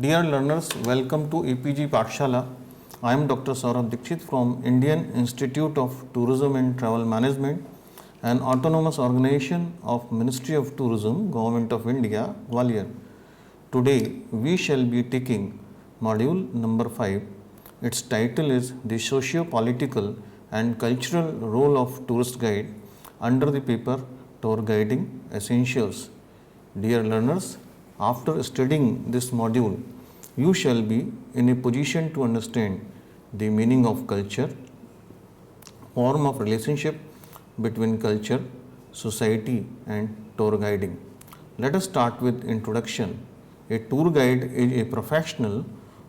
Dear learners, welcome to EPG Pathshala. I am Dr. Saurabh Dikshit from Indian Institute of Tourism and Travel Management, an autonomous organization of Ministry of Tourism, Government of India, Gwalior. Today we shall be taking module number 5. Its title is The Socio-Political and Cultural Role of Tourist Guide under the paper Tour Guiding Essentials. Dear learners, after studying this module, you shall be in a position to understand the meaning of culture, form of relationship between culture, society and tour guiding. Let us start with introduction. A tour guide is a professional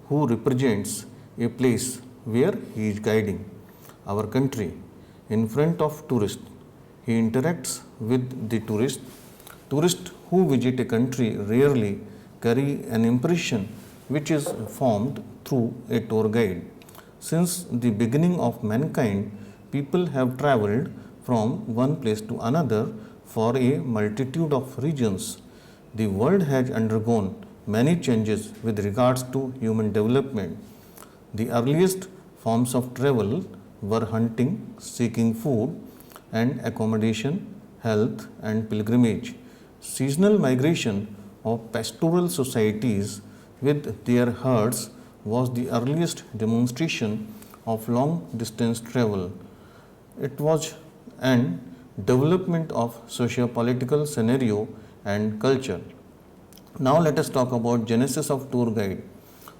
who represents a place where he is guiding our country in front of tourists. He interacts with the tourists. Tourists who visit a country rarely carry an impression which is formed through a tour guide. Since the beginning of mankind, people have travelled from one place to another for a multitude of reasons. The world has undergone many changes with regards to human development. The earliest forms of travel were hunting, seeking food and accommodation, health and pilgrimage. Seasonal migration of pastoral societies with their herds was the earliest demonstration of long distance travel. It was an development of socio-political scenario and culture. Now let us talk about genesis of tour guide.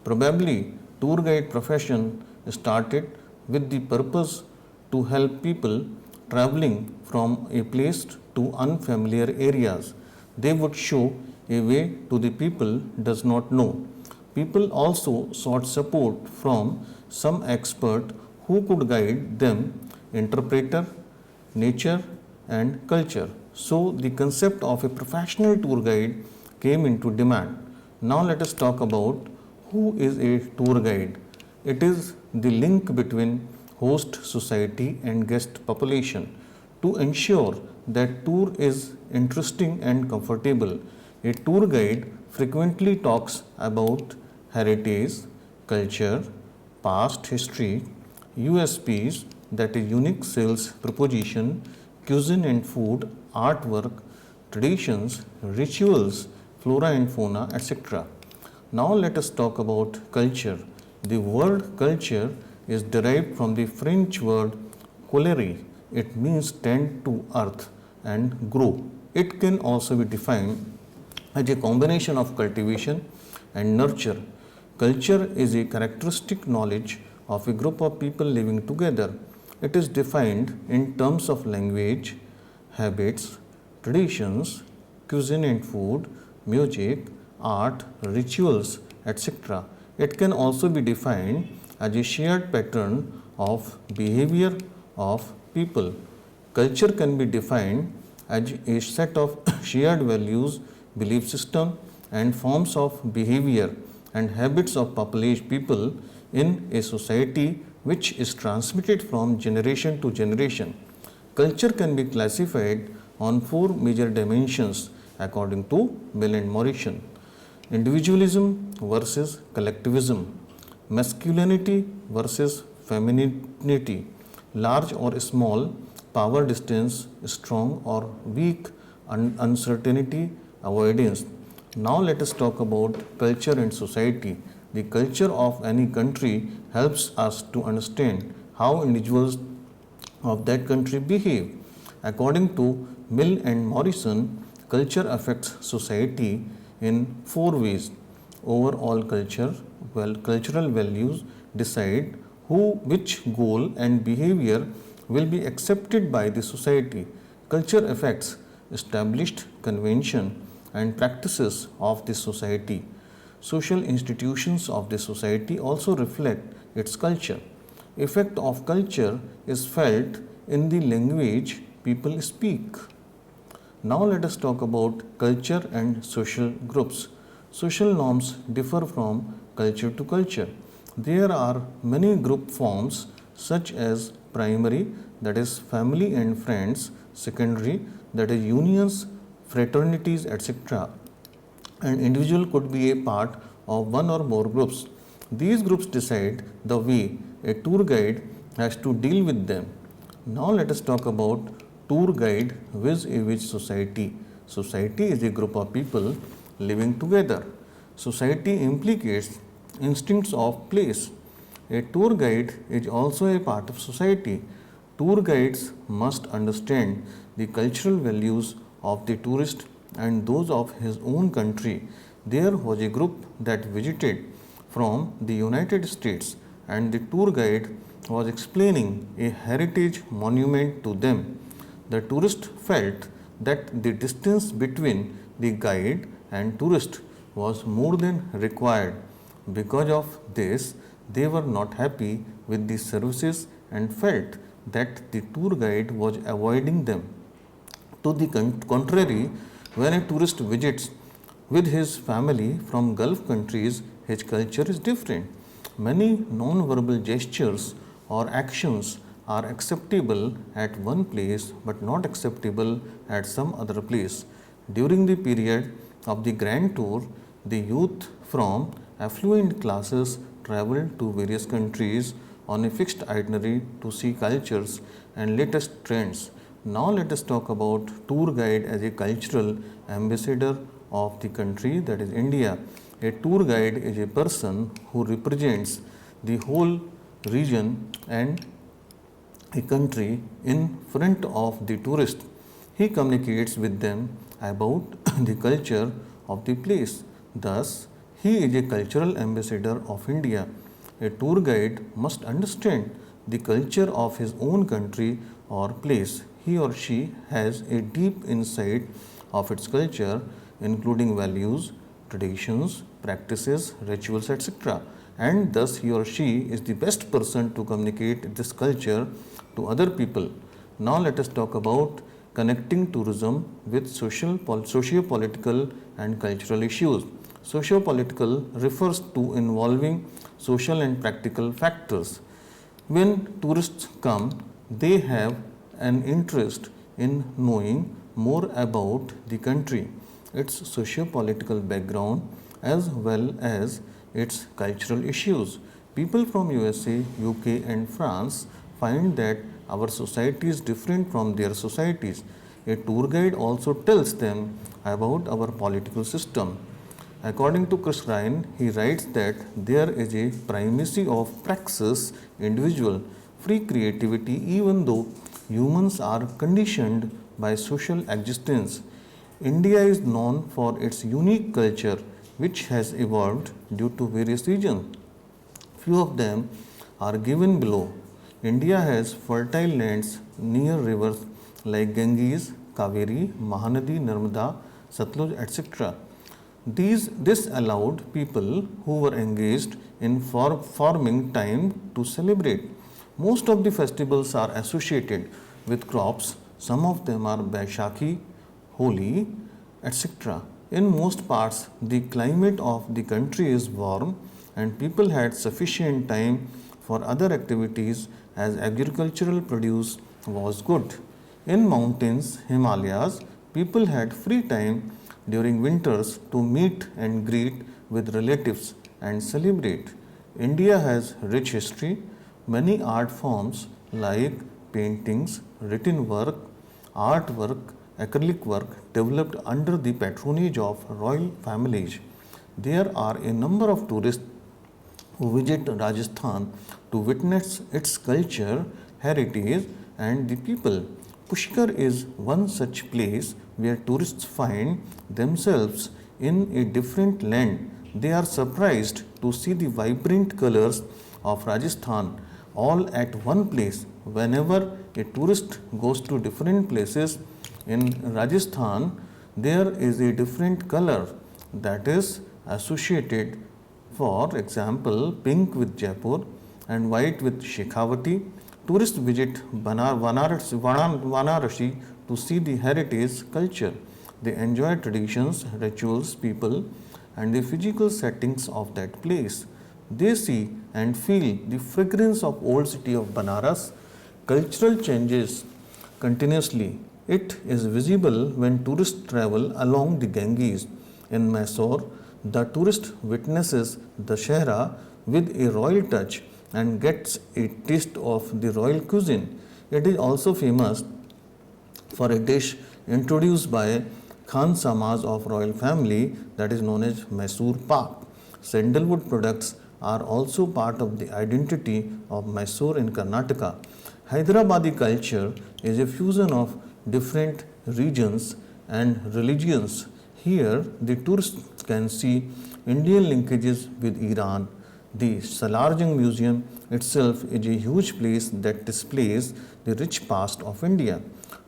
Probably tour guide profession started with the purpose to help people traveling from a place to unfamiliar areas. They would show a way to the people does not know. People also sought support from some expert who could guide them, interpreter, nature and culture. So the concept of a professional tour guide came into demand. Now let us talk about who is a tour guide. It is the link between host society and guest population. To ensure that tour is interesting and comfortable, a tour guide frequently talks about heritage, culture, past history, USPs, that is unique sales proposition, cuisine and food, artwork, traditions, rituals, flora and fauna, etc. Now let us talk about culture. The word culture is derived from the French word couleur. It means tend to earth and grow. It can also be defined as a combination of cultivation and nurture. Culture is a characteristic knowledge of a group of people living together. It is defined in terms of language, habits, traditions, cuisine and food, music, art, rituals, etc. It can also be defined as a shared pattern of behavior of people. Culture can be defined as a set of shared values, belief system and forms of behavior and habits of population people in a society which is transmitted from generation to generation. Culture can be classified on 4 major dimensions according to Mill and Morrison. Individualism versus collectivism, masculinity versus femininity, large or small, power distance, strong or weak, uncertainty, avoidance. Now let us talk about culture and society. The culture of any country helps us to understand how individuals of that country behave. According to Mill and Morrison, culture affects society in 4 ways. Overall culture, cultural values decide which goal and behavior will be accepted by the society. Culture affects established convention and practices of the society. Social institutions of the society also reflect its culture. Effect of culture is felt in the language people speak. Now let us talk about culture and social groups. Social norms differ from culture to culture. There are many group forms such as primary, that is family and friends, secondary, that is unions, fraternities, etc. An individual could be a part of one or more groups. These groups decide the way a tour guide has to deal with them. Now let us talk about tour guide vis-a-vis society. Society is a group of people living together. Society implicates instincts of place. A tour guide is also a part of society. Tour guides must understand the cultural values of the tourist and those of his own country. There was a group that visited from the United States, and the tour guide was explaining a heritage monument to them. The tourist felt that the distance between the guide and tourist was more than required. Because of this, they were not happy with the services and felt that the tour guide was avoiding them. To the contrary, when a tourist visits with his family from Gulf countries, his culture is different. Many non-verbal gestures or actions are acceptable at one place but not acceptable at some other place. During the period of the Grand Tour, the youth from affluent classes traveled to various countries on a fixed itinerary to see cultures and latest trends. Now let us talk about tour guide as a cultural ambassador of the country, that is India. A tour guide is a person who represents the whole region and a country in front of the tourist. He communicates with them about the culture of the place. Thus, he is a cultural ambassador of India. A tour guide must understand the culture of his own country or place. He or she has a deep insight of its culture, including values, traditions, practices, rituals, etc. And thus he or she is the best person to communicate this culture to other people. Now let us talk about connecting tourism with socio-political and cultural issues. Socio-political refers to involving social and practical factors. When tourists come, they have an interest in knowing more about the country, its socio-political background, as well as its cultural issues. People from USA, UK and France find that our society is different from their societies. A tour guide also tells them about our political system. According to Chris Ryan, he writes that there is a primacy of praxis, individual, free creativity, even though humans are conditioned by social existence. India is known for its unique culture, which has evolved due to various reasons. Few of them are given below. India has fertile lands near rivers like Ganges, Kaveri, Mahanadi, Narmada, Satluj, etc. This allowed people who were engaged in farming time to celebrate. Most of the festivals are associated with crops. Some of them are Baishakhi, Holi, etc. In most parts, the climate of the country is warm and people had sufficient time for other activities as agricultural produce was good. In mountains, Himalayas, people had free time during winters to meet and greet with relatives and celebrate. India has rich history. Many art forms like paintings, written work, artwork, acrylic work developed under the patronage of royal families. There are a number of tourists who visit Rajasthan to witness its culture, heritage, and the people. Pushkar is one such place where tourists find themselves in a different land. They are surprised to see the vibrant colors of Rajasthan all at one place. Whenever a tourist goes to different places in Rajasthan, there is a different color that is associated. For example, pink with Jaipur and white with Shekhawati. Tourists visit Varanasi to see the heritage culture. They enjoy traditions, rituals, people, and the physical settings of that place. They see and feel the fragrance of old city of Banaras. Cultural changes continuously. It is visible when tourists travel along the Ganges. In Mysore, The tourist witnesses the Shahra with a royal touch and gets a taste of the royal cuisine. It is also famous for a dish introduced by Khan Samaj of royal family that is known as Mysore Pak. Sandalwood products are also part of the identity of Mysore in Karnataka. Hyderabadi culture is a fusion of different regions and religions. Here, the tourists can see Indian linkages with Iran. The Salarjung Museum itself is a huge place that displays the rich past of India.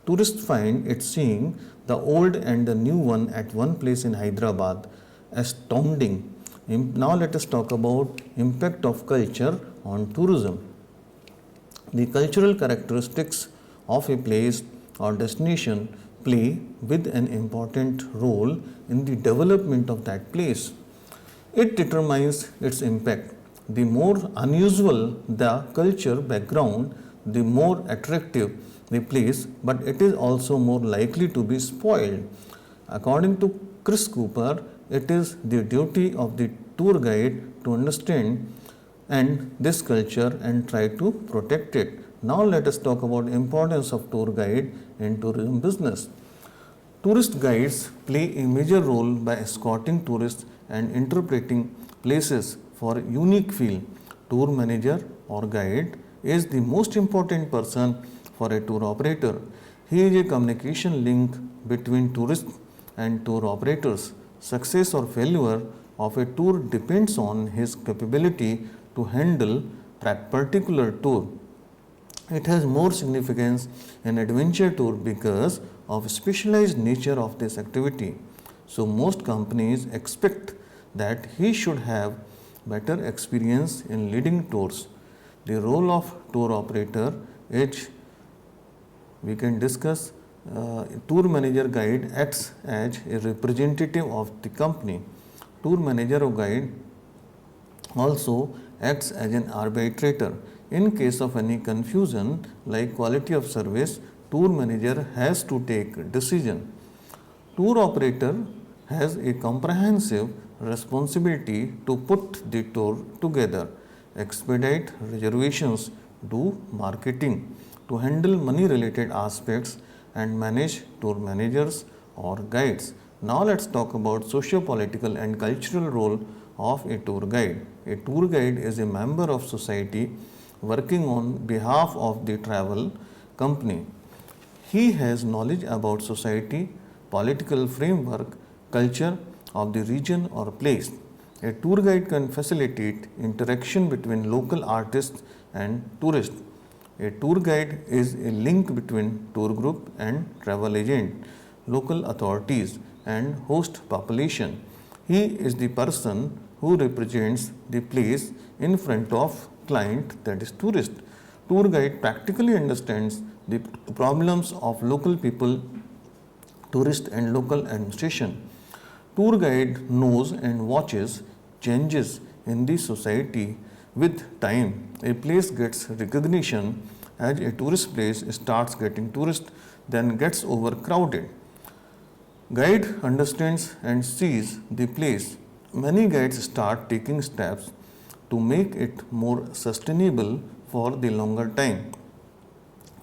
Tourists find it seeing the old and the new one at one place in Hyderabad astounding. Now let us talk about impact of culture on tourism. The cultural characteristics of a place or destination play with an important role in the development of that place. It determines its impact. The more unusual the culture background, the more attractive the place, but it is also more likely to be spoiled. According to Chris Cooper, it is the duty of the tour guide to understand and this culture and try to protect it. Now let us talk about importance of tour guide in tourism business. Tourist guides play a major role by escorting tourists and interpreting places for unique feel. Tour manager or guide is the most important person for a tour operator. He is a communication link between tourists and tour operators. Success or failure of a tour depends on his capability to handle that particular tour. It has more significance in adventure tour because of specialized nature of this activity. So most companies expect that he should have better experience in leading tours. The role of tour operator is we can discuss. Tour manager guide acts as a representative of the company. Tour manager or guide also acts as an arbitrator. In case of any confusion like quality of service, tour manager has to take decision. Tour operator has a comprehensive responsibility to put the tour together, expedite reservations, do marketing, to handle money related aspects and manage tour managers or guides. Now let's talk about socio-political and cultural role of a tour guide. A tour guide is a member of society working on behalf of the travel company. He has knowledge about society, political framework, culture of the region or place. A tour guide can facilitate interaction between local artists and tourists. A tour guide is a link between tour group and travel agent, local authorities and host population. He is the person who represents the place in front of client, that is tourist. Tour guide practically understands the problems of local people, tourist and local administration. Tour guide knows and watches changes in the society with time. A place gets recognition as a tourist place starts getting tourists, then gets overcrowded. Guide understands and sees the place. Many guides start taking steps to make it more sustainable for the longer time.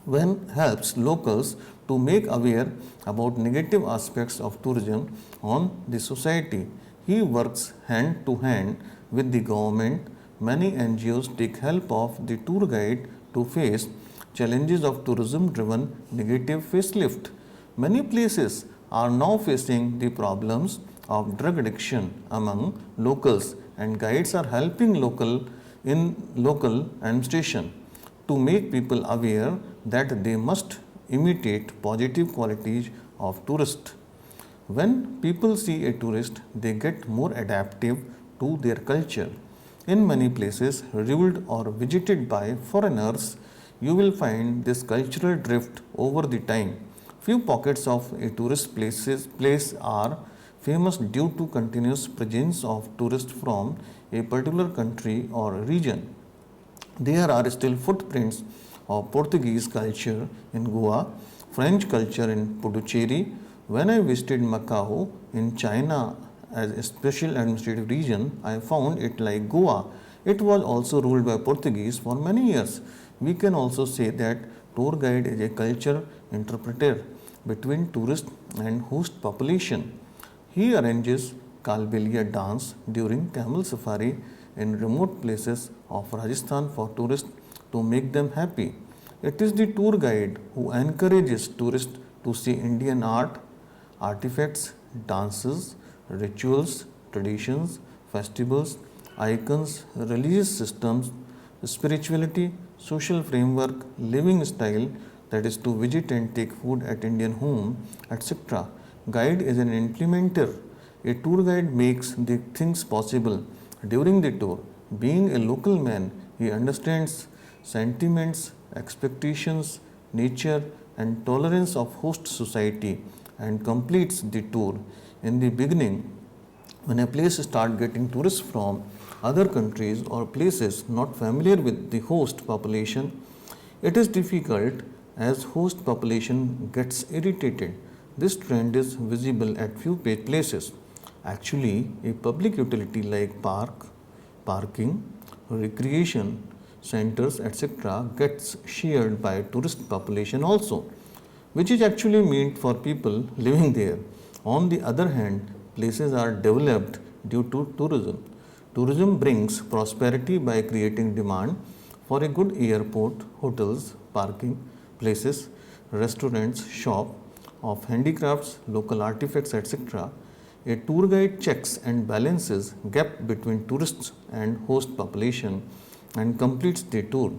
One helps locals to make aware about negative aspects of tourism on the society. He works hand to hand with the government. Many NGOs take help of the tour guide to face challenges of tourism driven negative facelift. Many places are now facing the problems of drug addiction among locals, and guides are helping local administration to make people aware that they must imitate positive qualities of tourist. When people see a tourist, they get more adaptive to their culture. In many places ruled or visited by foreigners, you will find this cultural drift over the time. Few pockets of a tourist place are famous due to continuous presence of tourists from a particular country or region. There are still footprints of Portuguese culture in Goa, French culture in Puducherry. When I visited Macau in China as a special administrative region, I found it like Goa. It was also ruled by Portuguese for many years. We can also say that tour guide is a culture interpreter between tourist and host population. He arranges Kalbelia dance during camel safari in remote places of Rajasthan for tourists to make them happy. It is the tour guide who encourages tourists to see Indian art, artifacts, dances, rituals, traditions, festivals, icons, religious systems, spirituality, social framework, living style, that is to visit and take food at Indian home, etc. Guide is an implementer. A tour guide makes the things possible during the tour. Being a local man, he understands sentiments, expectations, nature, and tolerance of host society and completes the tour. In the beginning, when a place starts getting tourists from other countries or places not familiar with the host population, it is difficult as host population gets irritated. This trend is visible at few places. Actually, a public utility like parking, recreation centers, etc. gets shared by tourist population also, which is actually meant for people living there. On the other hand, places are developed due to tourism. Tourism brings prosperity by creating demand for a good airport, hotels, parking places, restaurants, shop of handicrafts, local artifacts, etc. A tour guide checks and balances gap between tourists and host population and completes the tour.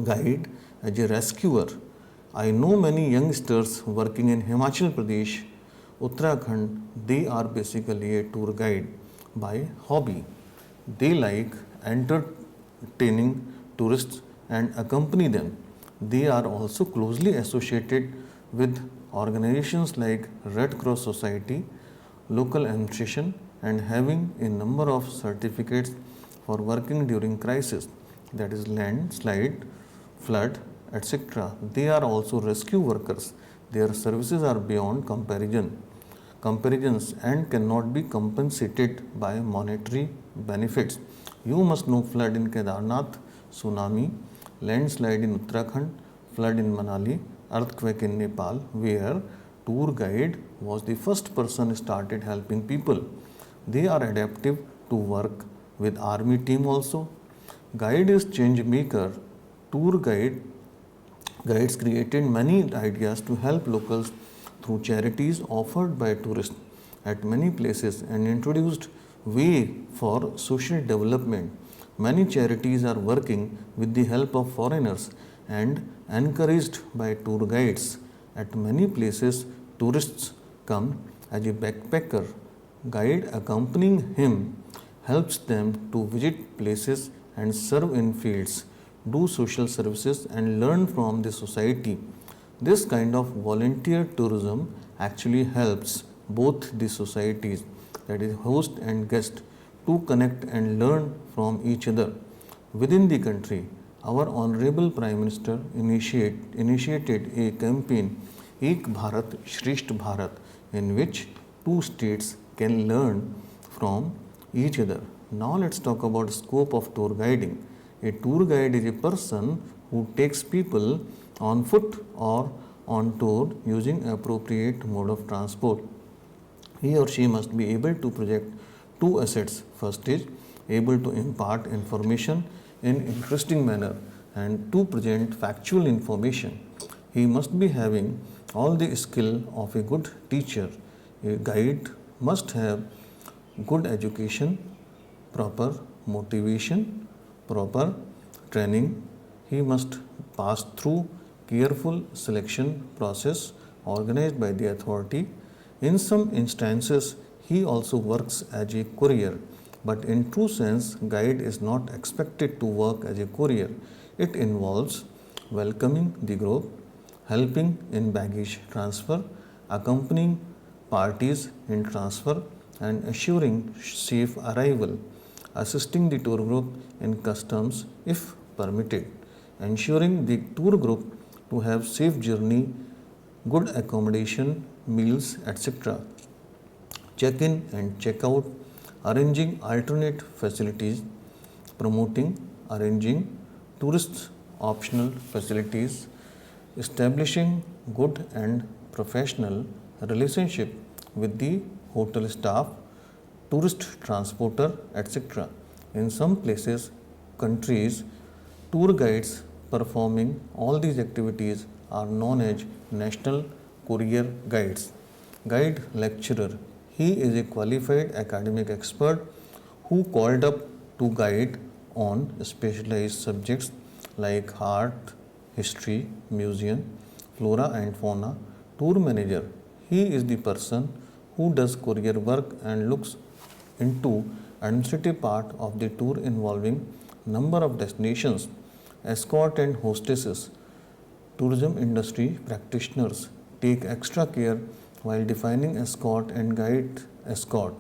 Guide as a rescuer. I know many youngsters working in Himachal Pradesh, Uttarakhand, they are basically a tour guide by hobby. They like entertaining tourists and accompany them. They are also closely associated with organizations like Red Cross Society, local administration, and having a number of certificates for working during crisis, that is landslide, flood, etc. They are also rescue workers. Their services are beyond comparisons and cannot be compensated by monetary benefits. You must know flood in Kedarnath, tsunami, landslide in Uttarakhand, flood in Manali, earthquake in Nepal, where tour guide was the first person started helping people. They are adaptive to work with army team also. Guide is change maker. Tour guides created many ideas to help locals through charities offered by tourists at many places and introduced way for social development. Many charities are working with the help of foreigners and encouraged by tour guides. At many places, tourists come as a backpacker. Guide accompanying him helps them to visit places and serve in fields, do social services, and learn from the society. This kind of volunteer tourism actually helps both the societies, that is, host and guest, to connect and learn from each other. Within the country, our Honorable Prime Minister initiated a campaign, Ek Bharat Shresth Bharat, in which two states can learn from each other. Now let's talk about scope of tour guiding. A tour guide is a person who takes people on foot or on tour using appropriate mode of transport. He or she must be able to project two assets. First is able to impart information in interesting manner and to present factual information. He must be having all the skill of a good teacher. A guide must have good education, proper motivation, proper training. He must pass through careful selection process organized by the authority. In some instances, he also works as a courier, but in true sense, guide is not expected to work as a courier. It involves welcoming the group, helping in baggage transfer, accompanying parties in transfer, and assuring safe arrival, assisting the tour group in customs if permitted, ensuring the tour group to have safe journey, good accommodation, meals, etc. check-in and check-out, arranging alternate facilities, promoting, arranging tourist optional facilities, establishing good and professional relationship with the hotel staff, tourist transporter, etc. In some places, countries, tour guides performing all these activities are known as national courier guides. Guide lecturer. He is a qualified academic expert who called up to guide on specialized subjects like art, history, museum, flora and fauna. Tour manager. He is the person who does courier work and looks into administrative part of the tour involving number of destinations. Escort and hostesses. Tourism industry practitioners take extra care while defining escort and guide escort.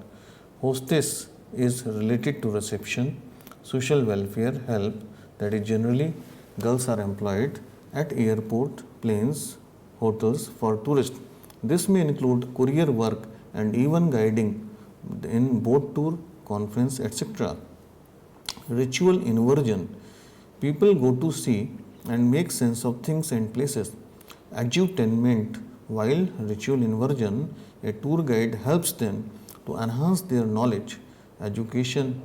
Hostess is related to reception, social welfare help, that is generally girls are employed at airport, planes, hotels for tourists. This may include courier work and even guiding in boat tour, conference, etc. Ritual inversion. People go to see and make sense of things and places. Edutainment. While ritual inversion, a tour guide helps them to enhance their knowledge. Education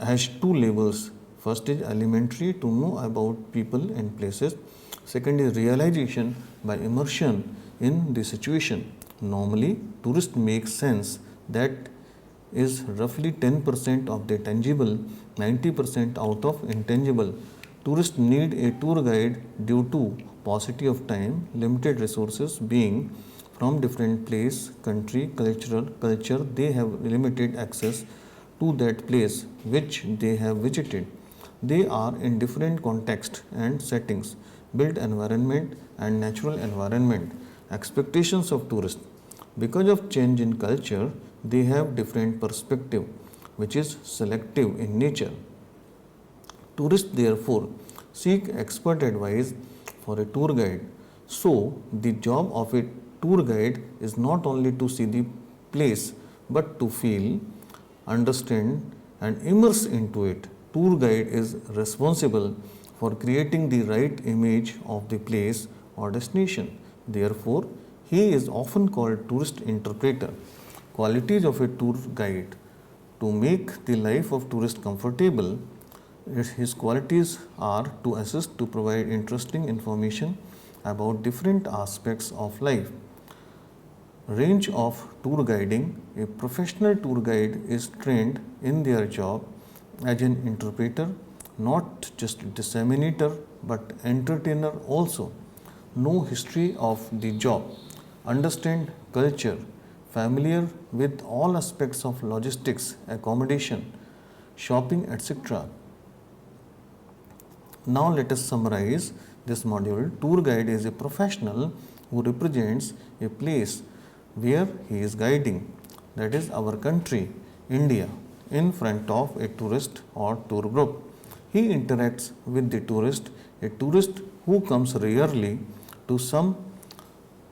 has two levels. First is elementary, to know about people and places. Second is realization by immersion in the situation. Normally, tourists make sense that is roughly 10% of the tangible, 90% out of intangible. Tourists need a tour guide due to paucity of time, limited resources, being from different place, country, culture, they have limited access to that place which they have visited. They are in different context and settings, built environment and natural environment. Expectations of tourists. Because of change in culture, they have different perspective, which is selective in nature. Tourists therefore seek expert advice for a tour guide. So, the job of a tour guide is not only to see the place but to feel, understand, and immerse into it. Tour guide is responsible for creating the right image of the place or destination. Therefore, he is often called tourist interpreter. Qualities of a tour guide. To make the life of tourist comfortable, his qualities are to assist to provide interesting information about different aspects of life. Range of tour guiding. A professional tour guide is trained in their job as an interpreter, not just disseminator but entertainer also. Know history of the job. Understand culture. Familiar with all aspects of logistics, accommodation, shopping, etc. Now let us summarize this module. Tour guide is a professional who represents a place where he is guiding, that is our country, India, in front of a tourist or tour group. He interacts with the tourist, a tourist who comes rarely to some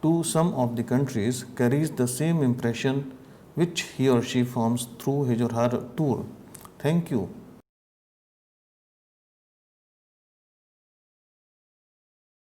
of the countries carries the same impression which he or she forms through his or her tour. Thank you.